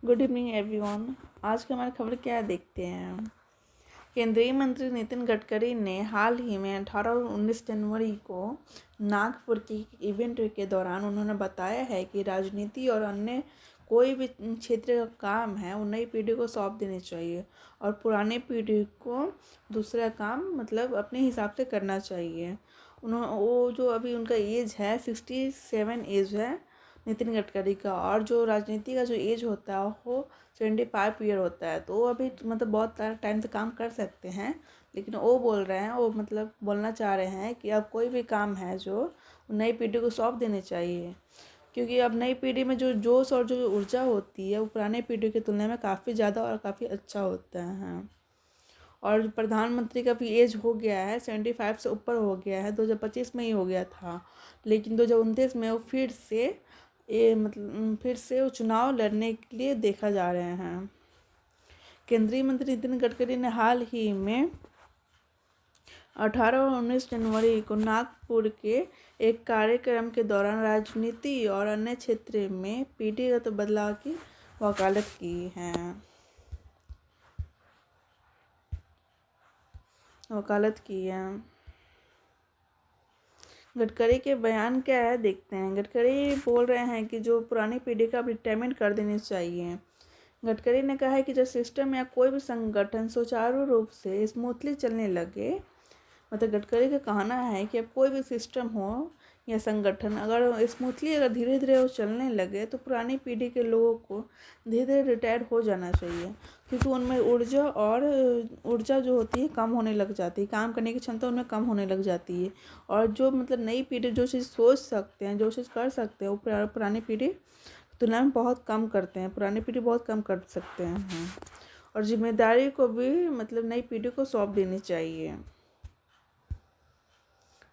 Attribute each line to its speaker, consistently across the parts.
Speaker 1: Good evening everyone. आज की हमारी खबर क्या है देखते हैं। केंद्रीय मंत्री नितिन गडकरी ने हाल ही में 18 और 19 जनवरी को नागपुर के इवेंट के दौरान उन्होंने बताया है कि राजनीति और अन्य कोई भी क्षेत्र का काम है वो नई पीढ़ी को सौंप देनी चाहिए और पुरानी पीढ़ी को दूसरा काम मतलब अपने हिसाब से करना चाहिए। वो जो अभी उनका एज है 67 एज है नितिन गडकरी का, और जो राजनीति का जो एज होता है वो 75 ईयर होता है। तो वो अभी मतलब बहुत टाइम से काम कर सकते हैं, लेकिन वो बोल रहे हैं, वो मतलब बोलना चाह रहे हैं कि अब कोई भी काम है जो नई पीढ़ी को सौंप देनी चाहिए, क्योंकि अब नई पीढ़ी में जो जोश और जो ऊर्जा होती है वो पुराने पीढ़ी की तुलना में काफ़ी ज़्यादा और काफ़ी अच्छा होता है। और प्रधानमंत्री का भी एज हो गया है 75 से ऊपर हो गया है, 2025 में ही हो गया था, लेकिन 2029 में वो फिर से वो चुनाव लड़ने के लिए देखा जा रहे हैं। केंद्रीय मंत्री नितिन गडकरी ने हाल ही में 18 और 19 जनवरी को नागपुर के एक कार्यक्रम के दौरान राजनीति और अन्य क्षेत्र में पीढ़ीगत बदलाव की वकालत की है। गडकरी के बयान क्या है देखते हैं। गडकरी बोल रहे हैं कि जो पुरानी पीढ़ी का रिटायरमेंट कर देनी चाहिए। गडकरी ने कहा है कि जब सिस्टम या कोई भी संगठन सुचारू रूप से स्मूथली चलने लगे, मतलब गडकरी का कहना है कि अब कोई भी सिस्टम हो या संगठन अगर स्मूथली अगर धीरे धीरे वो चलने लगे तो पुरानी पीढ़ी के लोगों को धीरे धीरे रिटायर हो जाना चाहिए, क्योंकि उनमें ऊर्जा जो होती है कम होने लग जाती है, काम करने की क्षमता उनमें कम होने लग जाती है। और जो मतलब नई पीढ़ी जो चीज़ सोच सकते हैं, जो चीज़ कर सकते हैं, वो पुरानी पीढ़ी तुलना में बहुत कम करते हैं, पुरानी पीढ़ी बहुत कम कर सकते हैं। और जिम्मेदारी को भी मतलब नई पीढ़ी को सौंप देनी चाहिए।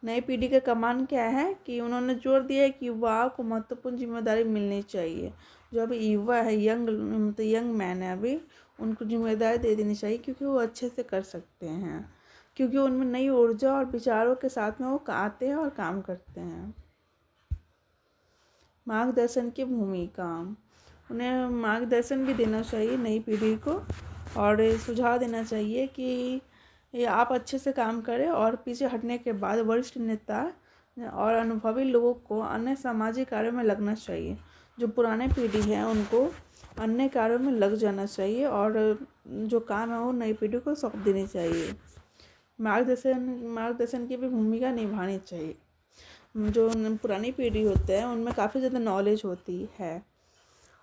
Speaker 1: नई पीढ़ी का कमान क्या है कि उन्होंने जोर दिया है कि युवाओं को महत्वपूर्ण जिम्मेदारी मिलनी चाहिए। जो अभी युवा है, यंग मैन है, अभी उनको जिम्मेदारी दे देनी चाहिए, क्योंकि वो अच्छे से कर सकते हैं, क्योंकि उनमें नई ऊर्जा और विचारों के साथ में वो आते हैं और काम करते हैं। मार्गदर्शन की भूमिका, उन्हें मार्गदर्शन भी देना चाहिए नई पीढ़ी को, और सुझाव देना चाहिए कि ये आप अच्छे से काम करें, और पीछे हटने के बाद वरिष्ठ नेता और अनुभवी लोगों को अन्य सामाजिक कार्यों में लगना चाहिए। जो पुराने पीढ़ी है उनको अन्य कार्यों में लग जाना चाहिए, और जो काम है वो नई पीढ़ी को सौंप देनी चाहिए। मार्गदर्शन की भी भूमिका निभानी चाहिए। जो पुरानी पीढ़ी होते हैं उनमें काफ़ी ज़्यादा नॉलेज होती है,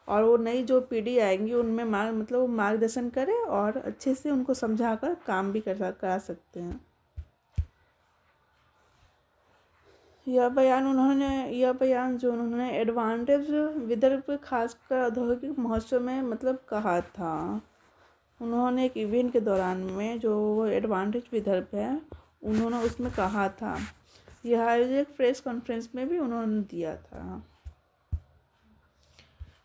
Speaker 1: और वो नई जो पीढ़ी आएंगी उनमें मतलब वो मार्गदर्शन करें और अच्छे से उनको समझाकर काम भी करा सकते हैं। यह बयान जो उन्होंने एडवांटेज विदर्भ खासकर औद्योगिक महोत्सव में मतलब कहा था। उन्होंने एक इवेंट के दौरान में जो एडवांटेज विदर्भ है उन्होंने उसमें कहा था। यह एक प्रेस कॉन्फ्रेंस में भी उन्होंने दिया था।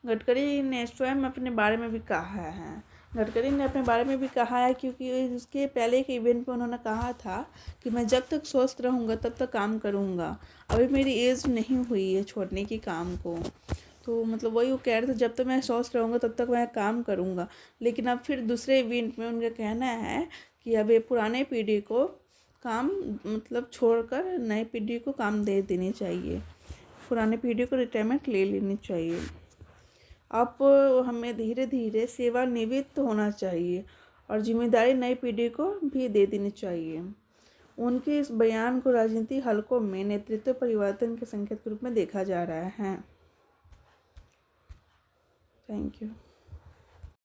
Speaker 1: गडकरी ने स्वयं अपने बारे में भी कहा है। गडकरी ने अपने बारे में भी कहा है, क्योंकि उसके पहले के इवेंट में उन्होंने कहा था कि मैं जब तक स्वस्थ रहूँगा तब तक काम करूँगा। अभी मेरी एज नहीं हुई है छोड़ने की काम को, तो मतलब वही वो कह रहे थे जब तक मैं स्वस्थ रहूँगा तब तक मैं काम करूँगा। लेकिन अब फिर दूसरे इवेंट में उनका कहना है कि अब ये पुराने पीढ़ी को काम मतलब छोड़कर नई पीढ़ी को काम दे देनी चाहिए, पुराने पीढ़ी को रिटायरमेंट ले लेनी चाहिए। अब हमें धीरे धीरे सेवानिवृत्त होना चाहिए और जिम्मेदारी नई पीढ़ी को भी दे देनी चाहिए। उनके इस बयान को राजनीतिक हलकों में नेतृत्व परिवर्तन के संकेत के रूप में देखा जा रहा है। Thank you.